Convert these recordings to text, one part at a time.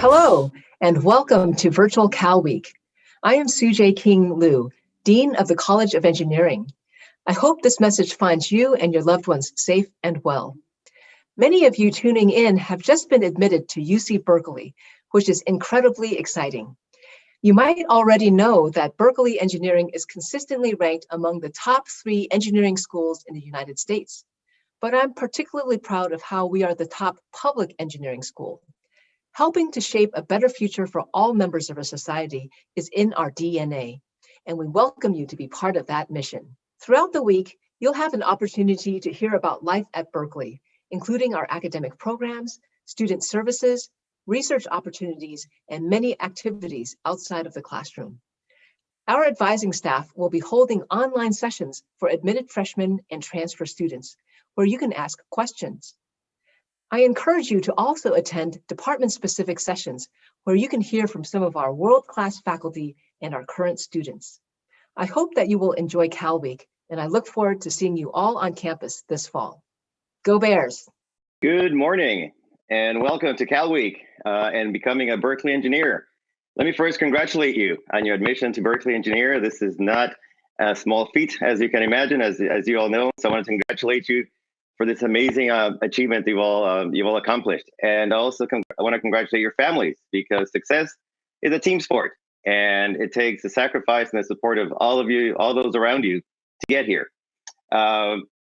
Hello, and welcome to Virtual Cal Week. I am Tsu-Jae King Liu, Dean of the College of Engineering. I hope this message finds you and your loved ones safe and well. Many of you tuning in have just been admitted to UC Berkeley, which is incredibly exciting. You might already know that Berkeley Engineering is consistently ranked among the top 3 engineering schools in the United States. But I'm particularly proud of how we are the top public engineering school. Helping to shape a better future for all members of our society is in our DNA, and we welcome you to be part of that mission. Throughout the week, you'll have an opportunity to hear about life at Berkeley, including our academic programs, student services, research opportunities, and many activities outside of the classroom. Our advising staff will be holding online sessions for admitted freshmen and transfer students, where you can ask questions. I encourage you to also attend department-specific sessions where you can hear from some of our world-class faculty and our current students. I hope that you will enjoy Cal Week, and I look forward to seeing you all on campus this fall. Go Bears! Good morning, and welcome to Cal Week and becoming a Berkeley engineer. Let me first congratulate you on your admission to Berkeley Engineer. This is not a small feat, as you can imagine, as you all know. So I want to congratulate you for this amazing achievement you've all accomplished. And also I want to congratulate your families, because success is a team sport, and it takes the sacrifice and the support of all of you, all those around you, to get here.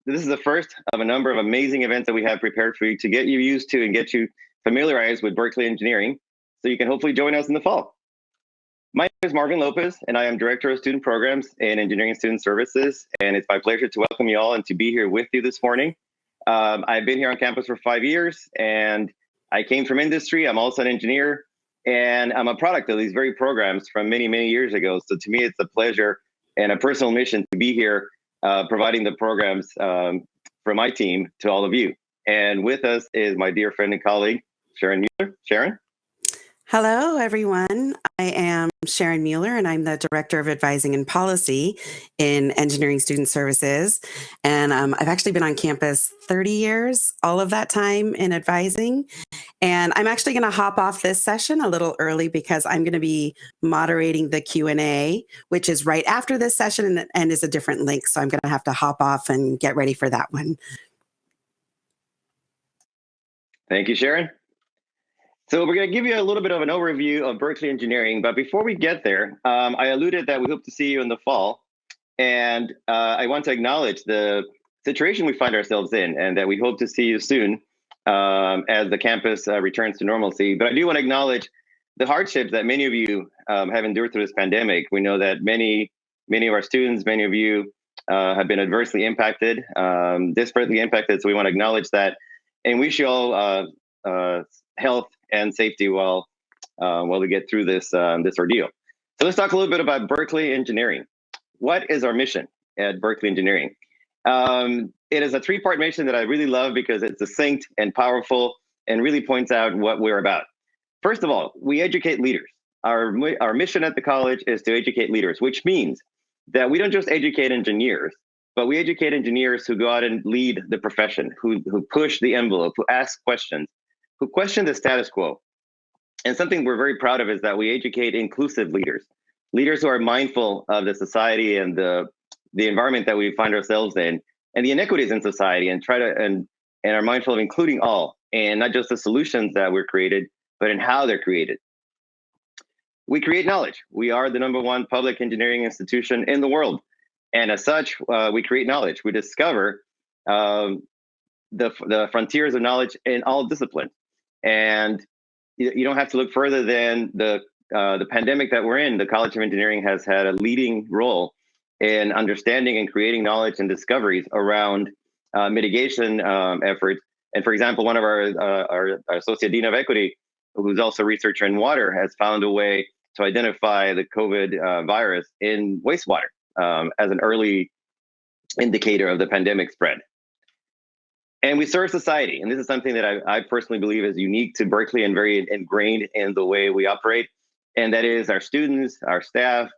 This is the first of a number of amazing events that we have prepared for you to get you used to and get you familiarized with Berkeley Engineering, so you can hopefully join us in the fall. My name is Marvin Lopez, and I am Director of Student Programs in Engineering and Student Services, and it's my pleasure to welcome you all and to be here with you this morning. I've been here on campus for 5 years, and I came from industry. I'm also an engineer, and I'm a product of these very programs from many, many years ago. So to me, it's a pleasure and a personal mission to be here providing the programs from my team to all of you. And with us is my dear friend and colleague, Sharon Mueller. Sharon? Hello, everyone. I am Sharon Mueller, and I'm the Director of Advising and Policy in Engineering Student Services. And I've actually been on campus 30 years, all of that time in advising. And I'm actually going to hop off this session a little early because I'm going to be moderating the Q&A, which is right after this session and is a different link. So I'm going to have to hop off and get ready for that one. Thank you, Sharon. So we're going to give you a little bit of an overview of Berkeley Engineering, but before we get there, I alluded that we hope to see you in the fall, and I want to acknowledge the situation we find ourselves in, and that we hope to see you soon as the campus returns to normalcy. But I do want to acknowledge the hardships that many of you have endured through this pandemic. We know that many of our students, many of you have been adversely impacted, disparately impacted, so we want to acknowledge that, and wish you all health and safety while we get through this ordeal. So let's talk a little bit about Berkeley Engineering. What is our mission at Berkeley Engineering? It is a 3-part mission that I really love because it's succinct and powerful and really points out what we're about. First of all, we educate leaders. Our mission at the college is to educate leaders, which means that we don't just educate engineers, but we educate engineers who go out and lead the profession, who push the envelope, who ask questions, who question the status quo. And something we're very proud of is that we educate inclusive leaders, leaders who are mindful of the society and the environment that we find ourselves in, and the inequities in society, and and are mindful of including all, and not just the solutions that were created, but in how they're created. We create knowledge. We are the #1 public engineering institution in the world. And as such, we create knowledge. We discover the frontiers of knowledge in all disciplines. And you don't have to look further than the pandemic that we're in. The College of Engineering has had a leading role in understanding and creating knowledge and discoveries around mitigation efforts. And for example, one of our Associate Dean of Equity, who's also a researcher in water, has found a way to identify the COVID virus in wastewater as an early indicator of the pandemic spread. And we serve society. And this is something that I personally believe is unique to Berkeley and very ingrained in the way we operate. And that is our students, our staff,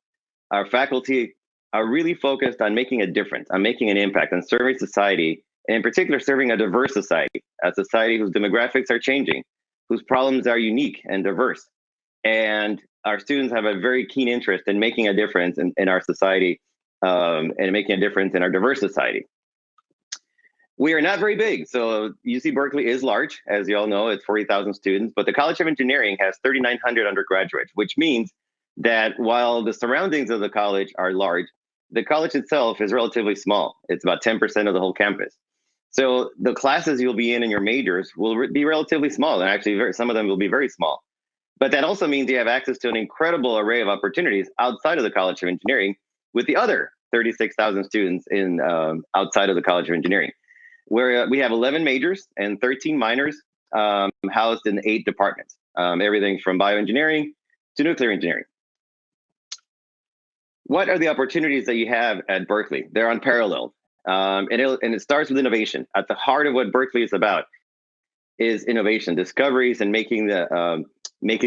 our faculty are really focused on making a difference, on making an impact, on serving society, and in particular, serving a diverse society, a society whose demographics are changing, whose problems are unique and diverse. And our students have a very keen interest in making a difference in our society, and making a difference in our diverse society. We are not very big. So UC Berkeley is large. As you all know, it's 40,000 students, but the College of Engineering has 3,900 undergraduates, which means that while the surroundings of the college are large, the college itself is relatively small. It's about 10% of the whole campus. So the classes you'll be in your majors will be relatively small, and actually some of them will be very small. But that also means you have access to an incredible array of opportunities outside of the College of Engineering with the other 36,000 students in outside of the College of Engineering, where we have 11 majors and 13 minors housed in 8 departments, everything from bioengineering to nuclear engineering. What are the opportunities that you have at Berkeley? They're unparalleled. And it starts with innovation. At the heart of what Berkeley is about is innovation, discoveries, and making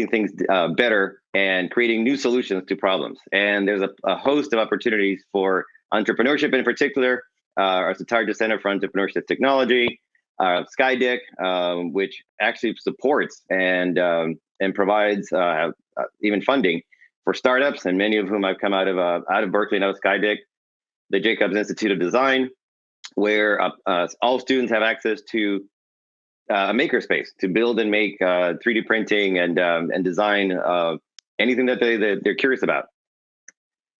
things better and creating new solutions to problems. And there's a host of opportunities for entrepreneurship in particular. Our Tsu-Jae Center for Entrepreneurship Technology, SkyDick, which actually supports and provides even funding for startups, and many of whom have come out of Berkeley and out of SkyDick. The Jacobs Institute of Design, where all students have access to a makerspace to build and make 3D printing and design anything that they're curious about.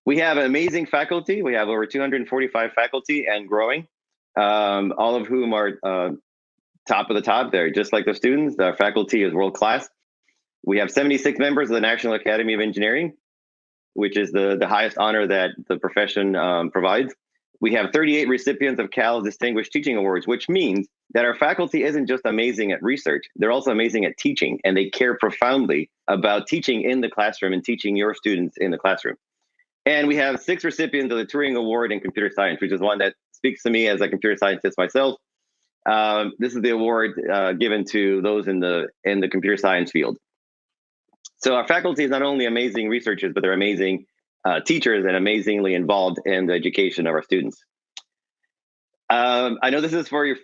We have amazing faculty. We have over 245 faculty and growing, all of whom are top of the top there, just like the students. The faculty is world class. We have 76 members of the National Academy of Engineering, which is the highest honor that the profession provides. We have 38 recipients of Cal's Distinguished Teaching Awards, which means that our faculty isn't just amazing at research, they're also amazing at teaching, and they care profoundly about teaching in the classroom and teaching your students in the classroom. And we have 6 recipients of the Turing Award in Computer Science, which is one that speaks to me as a computer scientist myself. This is the award given to those in the computer science field. So our faculty is not only amazing researchers, but they're amazing teachers and amazingly involved in the education of our students. I know this is for your,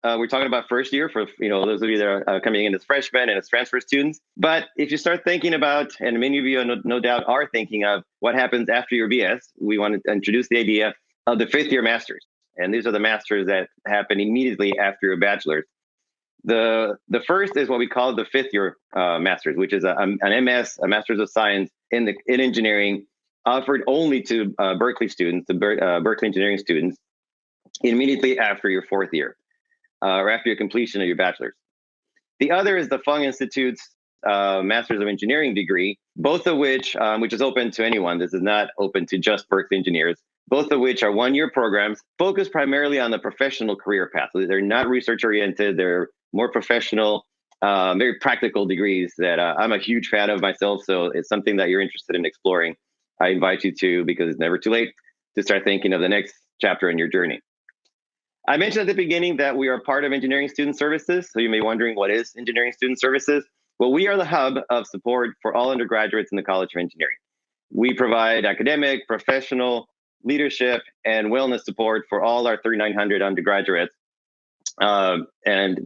we're talking about first year for those of you that are coming in as freshmen and as transfer students. But if you start thinking about, and many of you no doubt are thinking of what happens after your BS, we want to introduce the idea of the 5th year masters. And these are the masters that happen immediately after your bachelor's. The first is what we call the 5th year masters, which is an MS, a Master's of Science in engineering, offered only to Berkeley students, to Berkeley Engineering students, immediately after your 4th year, or after your completion of your bachelor's. The other is the Fung Institute's Master's of Engineering degree, both of which is open to anyone. This is not open to just Berkeley engineers. Both of which are 1-year programs focused primarily on the professional career path. So they're not research oriented. They're more professional, very practical degrees that I'm a huge fan of myself. So it's something that you're interested in exploring. I invite you to, because it's never too late to start thinking of the next chapter in your journey. I mentioned at the beginning that we are part of Engineering Student Services. So you may be wondering, what is Engineering Student Services? Well, we are the hub of support for all undergraduates in the College of Engineering. We provide academic, professional, leadership, and wellness support for all our 3,900 undergraduates. And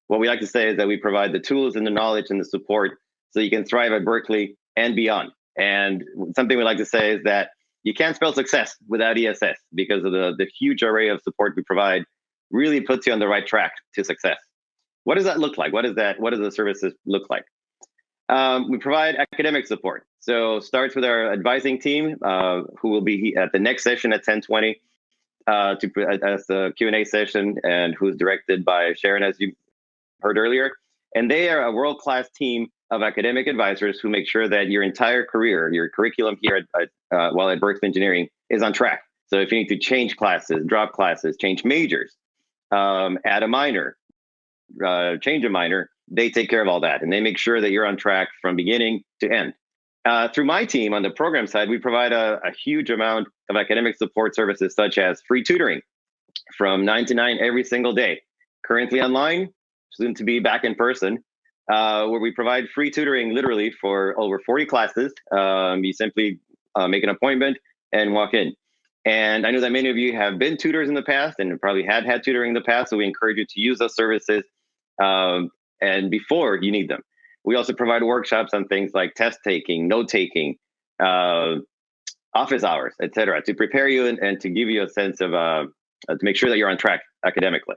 what we like to say is that we provide the tools and the knowledge and the support so you can thrive at Berkeley and beyond. And something we like to say is that you can't spell success without ESS, because of the huge array of support we provide really puts you on the right track to success. What does that look like? What does the services look like? We provide academic support. So starts with our advising team, who will be at the next session at 10:20 as the Q&A session, and who's directed by Sharon, as you heard earlier. And they are a world-class team of academic advisors who make sure that your entire career, your curriculum here while at Berkeley Engineering is on track. So if you need to change classes, drop classes, change majors, add a minor, change a minor, they take care of all that. And they make sure that you're on track from beginning to end. Through my team on the program side, we provide a huge amount of academic support services, such as free tutoring from 9 to 9 every single day. Currently online, soon to be back in person, where we provide free tutoring literally for over 40 classes. You simply make an appointment and walk in. And I know that many of you have been tutors in the past and probably had tutoring in the past, so we encourage you to use those services. and before you need them. We also provide workshops on things like test taking, note taking, office hours, et cetera, to prepare you and to give you a sense of, to make sure that you're on track academically.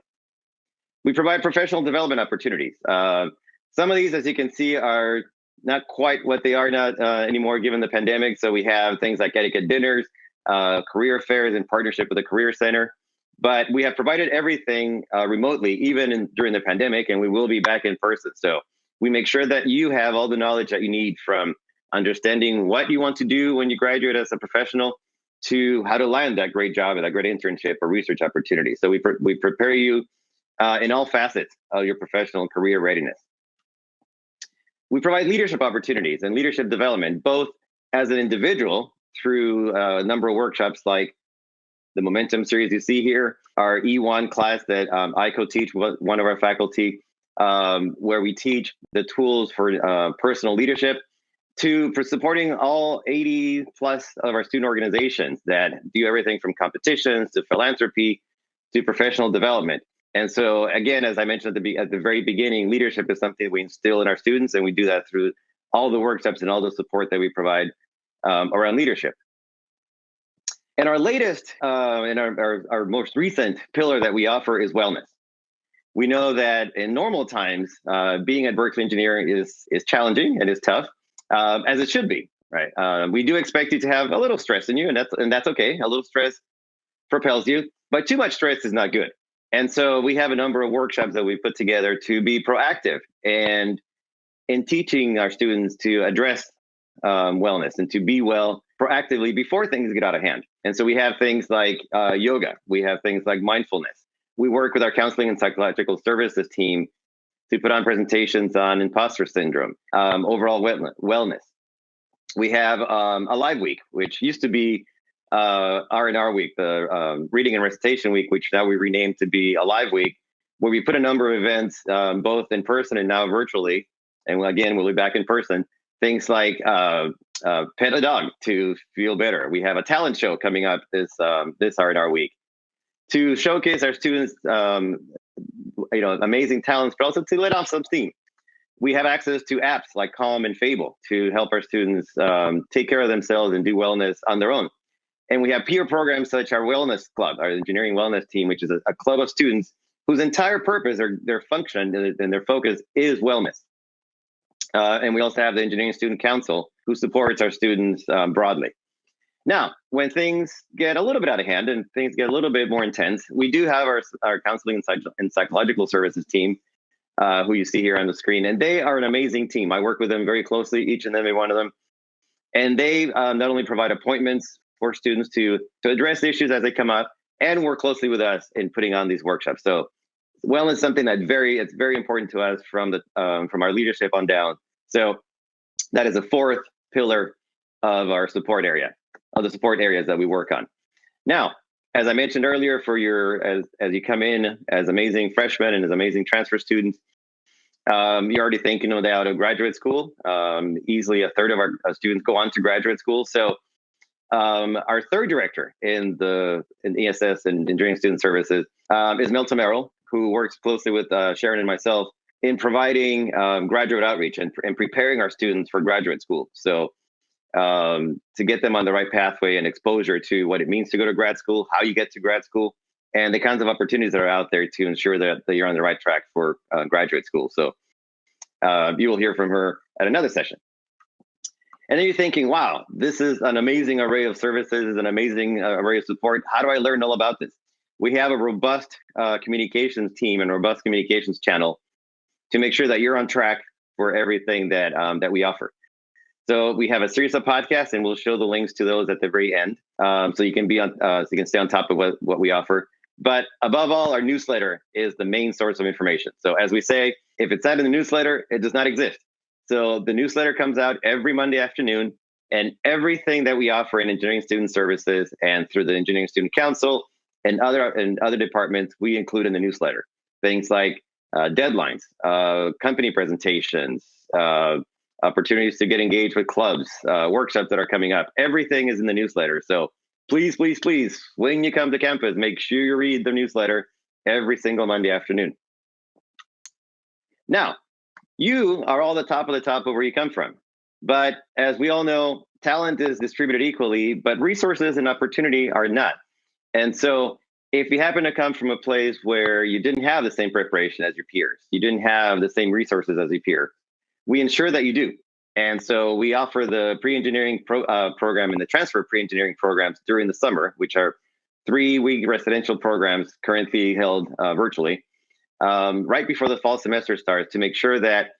We provide professional development opportunities. Some of these, as you can see, are not quite what they are now anymore given the pandemic. So we have things like etiquette dinners, career fairs in partnership with the Career Center. But we have provided everything remotely, even during the pandemic, and we will be back in person. So we make sure that you have all the knowledge that you need, from understanding what you want to do when you graduate as a professional to how to land that great job, that great internship or research opportunity. So we prepare you in all facets of your professional career readiness. We provide leadership opportunities and leadership development, both as an individual through a number of workshops like the Momentum series you see here, our E1 class that I co-teach with one of our faculty, where we teach the tools for personal leadership, for supporting all 80 plus of our student organizations that do everything from competitions to philanthropy to professional development. And so, again, as I mentioned at the very beginning, leadership is something we instill in our students, and we do that through all the workshops and all the support that we provide around leadership. And our latest and our most recent pillar that we offer is wellness. We know that in normal times, being at Berkeley Engineering is challenging and is tough, as it should be, right? We do expect you to have a little stress in you, and that's okay. A little stress propels you, but too much stress is not good. And so we have a number of workshops that we put together to be proactive and in teaching our students to address wellness and to be well proactively before things get out of hand. And so we have things like yoga. We have things like mindfulness. We work with our counseling and psychological services team to put on presentations on imposter syndrome, overall wellness. We have a live week, which used to be R&R week, the reading and recitation week, which now we renamed to be a live week, where we put a number of events, both in person and now virtually. And again, we'll be back in person. Things like pet a dog to feel better. We have a talent show coming up this R&R week to showcase our students, amazing talents, but also to let off some steam. We have access to apps like Calm and Fable to help our students take care of themselves and do wellness on their own. And we have peer programs such as our Wellness Club, our engineering wellness team, which is a club of students whose entire purpose or their function and their focus is wellness. And we also have the Engineering Student Council, who supports our students broadly. Now, when things get a little bit out of hand and things get a little bit more intense, we do have our counseling and psychological services team, who you see here on the screen. And they are an amazing team. I work with them very closely, each and every one of them. And they not only provide appointments for students to address issues as they come up, and work closely with us in putting on these workshops. So wellness is something it's very important to us from our leadership on down. So that is the fourth pillar of our support area, of the support areas that we work on. Now, as I mentioned earlier, as you come in as amazing freshmen and as amazing transfer students, you're already thinking about a graduate school. Easily a third of our students go on to graduate school. So our third director in ESS and Engineering Student Services is Melton Merrill, who works closely with Sharon and myself in providing graduate outreach and preparing our students for graduate school. So to get them on the right pathway and exposure to what it means to go to grad school, how you get to grad school, and the kinds of opportunities that are out there to ensure that you're on the right track for graduate school. So you will hear from her at another session. And then you're thinking, wow, this is an amazing array of services, an amazing array of support. How do I learn all about this? We have a robust communications team and robust communications channel to make sure that you're on track for everything that we offer. So we have a series of podcasts, and we'll show the links to those at the very end, so you can stay on top of what we offer. But above all, our newsletter is the main source of information. So as we say, if it's not in the newsletter, it does not exist. So the newsletter comes out every Monday afternoon, and everything that we offer in Engineering Student Services and through the Engineering Student Council and other departments, we include in the newsletter. Things like deadlines, company presentations, opportunities to get engaged with clubs, workshops that are coming up. Everything is in the newsletter. So please, please, please, when you come to campus, make sure you read the newsletter every single Monday afternoon. Now, You are all the top of where you come from. But as we all know, talent is distributed equally, but resources and opportunity are not. And so if you happen to come from a place where you didn't have the same preparation as your peers, you didn't have the same resources as your peer, we ensure that you do. And so we offer the pre-engineering program and the transfer pre-engineering programs during the summer, which are 3-week residential programs currently held virtually, right before the fall semester starts, to make sure that,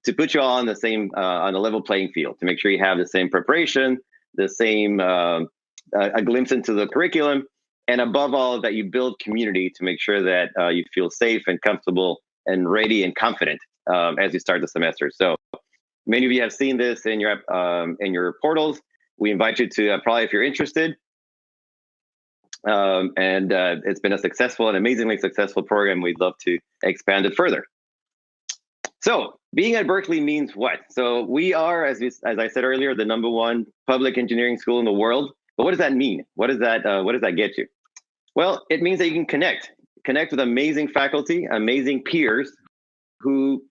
to put you all on the same, on a level playing field, to make sure you have the same preparation, the same, a glimpse into the curriculum, and above all, that you build community to make sure that you feel safe and comfortable and ready and confident as you start the semester. So many of you have seen this in your portals. We invite you to apply if you're interested. And it's been an amazingly successful program. We'd love to expand it further. So being at Berkeley means what? So we are, as I said earlier, the #1 public engineering school in the world. But what does that mean? What does that get you? Well, it means that you can connect with amazing faculty, amazing peers who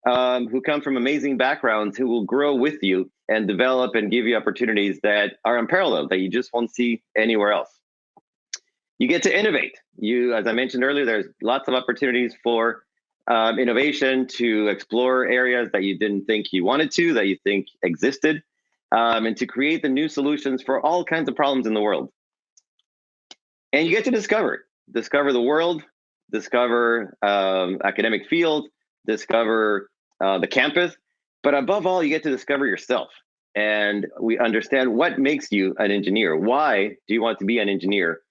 come from amazing backgrounds, who will grow with you and develop and give you opportunities that are unparalleled, that you just won't see anywhere else. You get to innovate. As I mentioned earlier, there's lots of opportunities for innovation, to explore areas that you didn't think you wanted to, that you think existed, and to create the new solutions for all kinds of problems in the world. And you get to discover the world, discover academic field, discover the campus, but above all, you get to discover yourself. And we understand what makes you an engineer. Why do you want to be an engineer?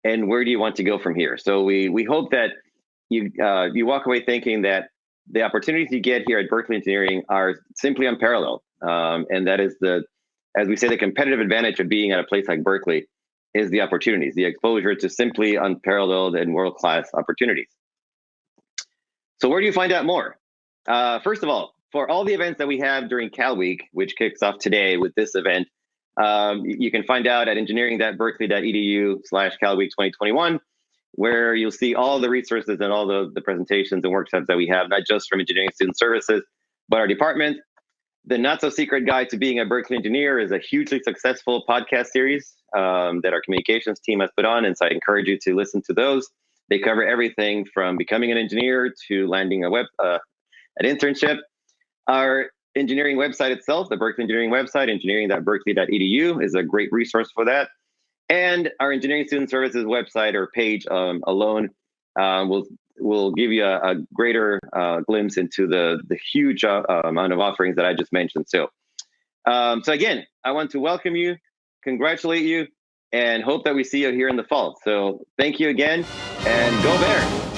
And where do you want to go from here? So we hope that you walk away thinking that the opportunities you get here at Berkeley Engineering are simply unparalleled. And that is as we say, the competitive advantage of being at a place like Berkeley is the opportunities, the exposure to simply unparalleled and world-class opportunities. So where do you find out more? First of all, for all the events that we have during Cal Week, which kicks off today with this event, you can find out at engineering.berkeley.edu/CalWeek 2021, where you'll see all the resources and all the presentations and workshops that we have, not just from Engineering Student Services, but our department. The Not So Secret Guide to Being a Berkeley Engineer is a hugely successful podcast series that our communications team has put on, and so I encourage you to listen to those. They cover everything from becoming an engineer to landing an internship. Our engineering website itself, the Berkeley Engineering website, engineering.berkeley.edu, is a great resource for that. And our Engineering Student Services website or page alone will give you a greater glimpse into the huge amount of offerings that I just mentioned. So again, I want to welcome you, congratulate you, and hope that we see you here in the fall. So thank you again, and go Bears!